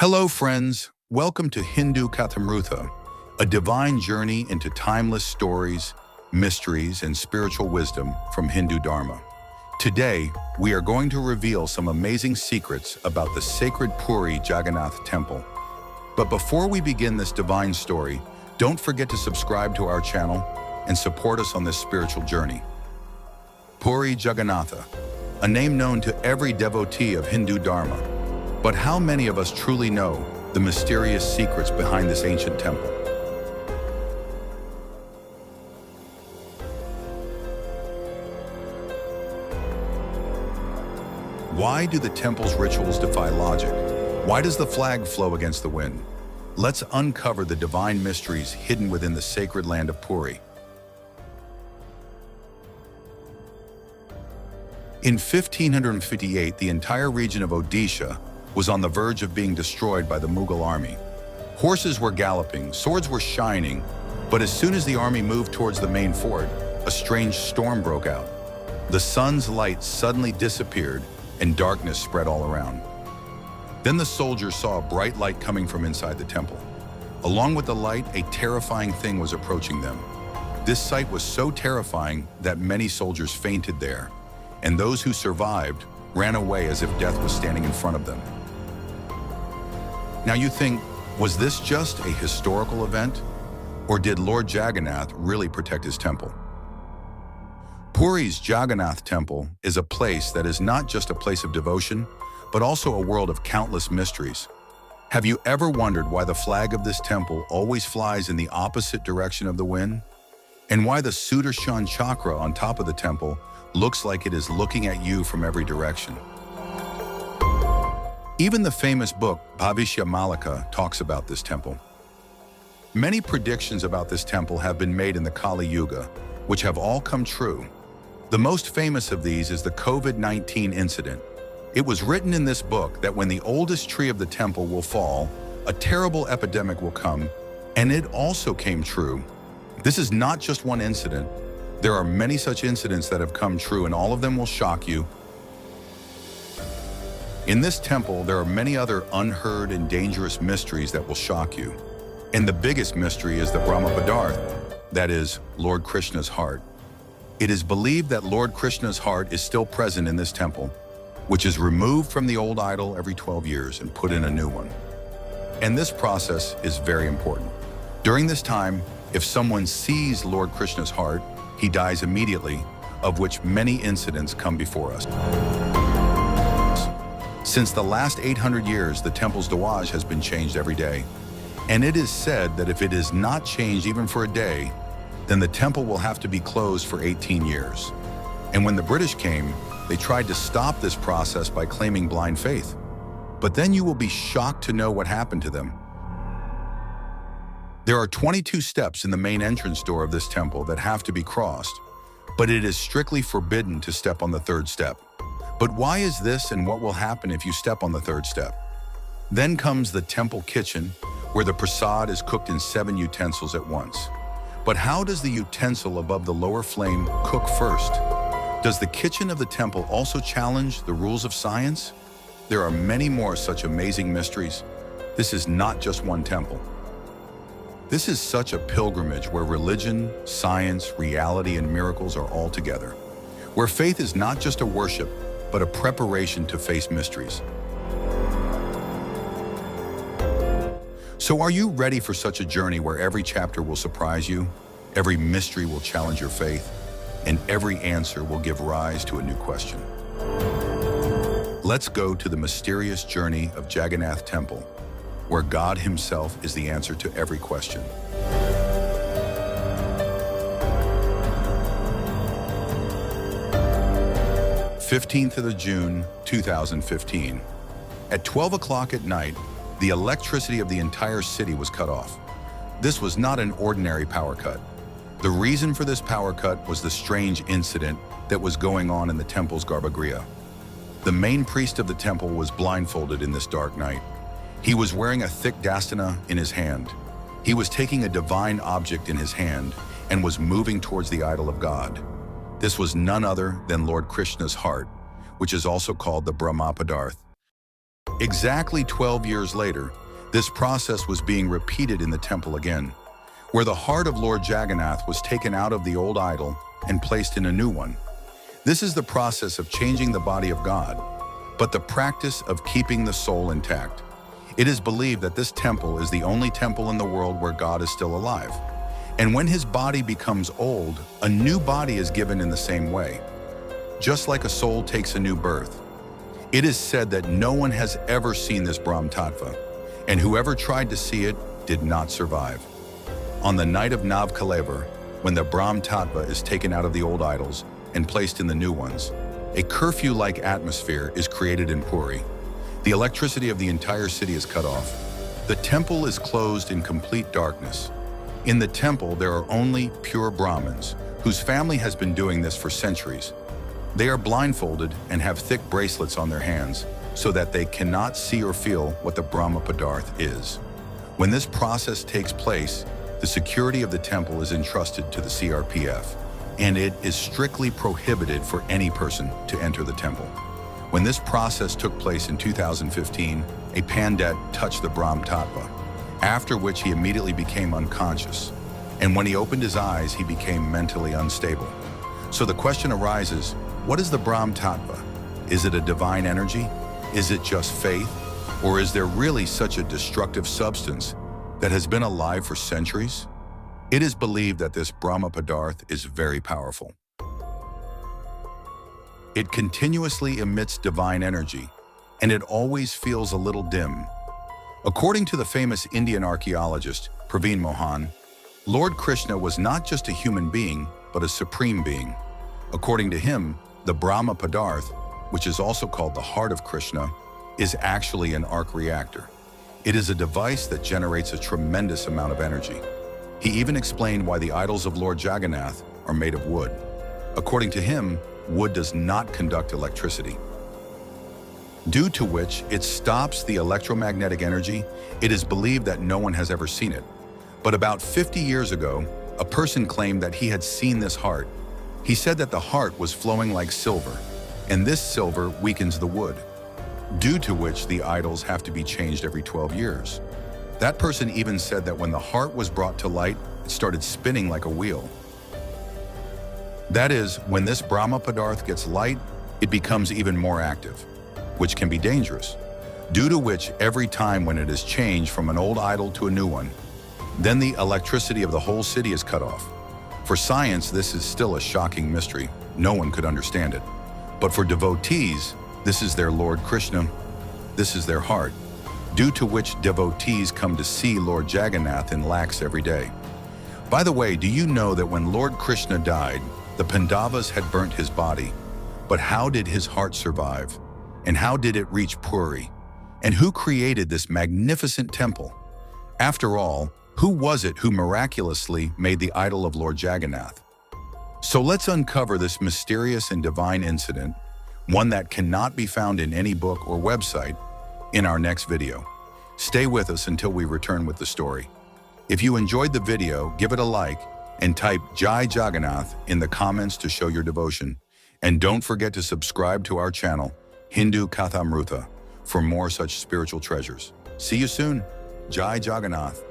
Hello friends, welcome to Hindu Kathamrutha, a divine journey into timeless stories, mysteries, and spiritual wisdom from Hindu Dharma. Today, we are going to reveal some amazing secrets about the sacred Puri Jagannath Temple. But before we begin this divine story, don't forget to subscribe to our channel and support us on this spiritual journey. Puri Jagannatha, a name known to every devotee of Hindu Dharma. But how many of us truly know the mysterious secrets behind this ancient temple? Why do the temple's rituals defy logic? Why does the flag flow against the wind? Let's uncover the divine mysteries hidden within the sacred land of Puri. In 1558, the entire region of Odisha was on the verge of being destroyed by the Mughal army. Horses were galloping, swords were shining, but as soon as the army moved towards the main fort, a strange storm broke out. The sun's light suddenly disappeared and darkness spread all around. Then the soldiers saw a bright light coming from inside the temple. Along with the light, a terrifying thing was approaching them. This sight was so terrifying that many soldiers fainted there, and those who survived ran away as if death was standing in front of them. Now you think, was this just a historical event? Or did Lord Jagannath really protect his temple? Puri's Jagannath Temple is a place that is not just a place of devotion, but also a world of countless mysteries. Have you ever wondered why the flag of this temple always flies in the opposite direction of the wind? And why the Sudarshan chakra on top of the temple looks like it is looking at you from every direction? Even the famous book Bhavishya Malika talks about this temple. Many predictions about this temple have been made in the Kali Yuga, which have all come true. The most famous of these is the COVID-19 incident. It was written in this book that when the oldest tree of the temple will fall, a terrible epidemic will come, and it also came true. This is not just one incident. There are many such incidents that have come true, and all of them will shock you. In this temple, there are many other unheard and dangerous mysteries that will shock you. And the biggest mystery is the Brahma Padarth, that is, Lord Krishna's heart. It is believed that Lord Krishna's heart is still present in this temple, which is removed from the old idol every 12 years and put in a new one. And this process is very important. During this time, if someone sees Lord Krishna's heart, he dies immediately, of which many incidents come before us. Since the last 800 years, the temple's dwaj has been changed every day. And it is said that if it is not changed even for a day, then the temple will have to be closed for 18 years. And when the British came, they tried to stop this process by claiming blind faith. But then you will be shocked to know what happened to them. There are 22 steps in the main entrance door of this temple that have to be crossed, but it is strictly forbidden to step on the third step. But why is this, and what will happen if you step on the third step? Then comes the temple kitchen, where the prasad is cooked in 7 utensils at once. But how does the utensil above the lower flame cook first? Does the kitchen of the temple also challenge the rules of science? There are many more such amazing mysteries. This is not just one temple. This is such a pilgrimage where religion, science, reality, and miracles are all together. Where faith is not just a worship, but a preparation to face mysteries. So are you ready for such a journey where every chapter will surprise you, every mystery will challenge your faith, and every answer will give rise to a new question? Let's go to the mysterious journey of Jagannath Temple, where God Himself is the answer to every question. 15th of June, 2015. At 12 o'clock at night, the electricity of the entire city was cut off. This was not an ordinary power cut. The reason for this power cut was the strange incident that was going on in the temple's garbhagriha. The main priest of the temple was blindfolded in this dark night. He was wearing a thick dastana in his hand. He was taking a divine object in his hand and was moving towards the idol of God. This was none other than Lord Krishna's heart, which is also called the Brahma Padarth. Exactly 12 years later, this process was being repeated in the temple again, where the heart of Lord Jagannath was taken out of the old idol and placed in a new one. This is the process of changing the body of God, but the practice of keeping the soul intact. It is believed that this temple is the only temple in the world where God is still alive. And when his body becomes old, a new body is given in the same way. Just like a soul takes a new birth. It is said that no one has ever seen this Brahma Tattva, and whoever tried to see it did not survive. On the night of Navkaleber, when the Brahma Tattva is taken out of the old idols and placed in the new ones, a curfew-like atmosphere is created in Puri. The electricity of the entire city is cut off. The temple is closed in complete darkness. In the temple, there are only pure Brahmins, whose family has been doing this for centuries. They are blindfolded and have thick bracelets on their hands, so that they cannot see or feel what the Brahma Padarth is. When this process takes place, the security of the temple is entrusted to the CRPF, and it is strictly prohibited for any person to enter the temple. When this process took place in 2015, a pandit touched the Brahma Tattva, after which he immediately became unconscious. And when he opened his eyes, he became mentally unstable. So the question arises, what is the Brahma Tattva? Is it a divine energy? Is it just faith? Or is there really such a destructive substance that has been alive for centuries? It is believed that this Brahma Padarth is very powerful. It continuously emits divine energy, and it always feels a little dim. According to the famous Indian archaeologist Praveen Mohan, Lord Krishna was not just a human being, but a supreme being. According to him, the Brahma Padarth, which is also called the heart of Krishna, is actually an arc reactor. It is a device that generates a tremendous amount of energy. He even explained why the idols of Lord Jagannath are made of wood. According to him, wood does not conduct electricity, due to which it stops the electromagnetic energy. It is believed that no one has ever seen it. But about 50 years ago, a person claimed that he had seen this heart. He said that the heart was flowing like silver, and this silver weakens the wood, due to which the idols have to be changed every 12 years. That person even said that when the heart was brought to light, it started spinning like a wheel. That is, when this Brahma Padarth gets light, it becomes even more active, which can be dangerous, due to which every time when it is changed from an old idol to a new one, then the electricity of the whole city is cut off. For science, this is still a shocking mystery. No one could understand it. But for devotees, this is their Lord Krishna. This is their heart, due to which devotees come to see Lord Jagannath in lakhs every day. By the way, do you know that when Lord Krishna died, the Pandavas had burnt his body? But how did his heart survive? And how did it reach Puri? And who created this magnificent temple? After all, who was it who miraculously made the idol of Lord Jagannath? So let's uncover this mysterious and divine incident, one that cannot be found in any book or website, in our next video. Stay with us until we return with the story. If you enjoyed the video, give it a like and type Jai Jagannath in the comments to show your devotion. And don't forget to subscribe to our channel, Hindu Kathamrutha, for more such spiritual treasures. See you soon. Jai Jagannath.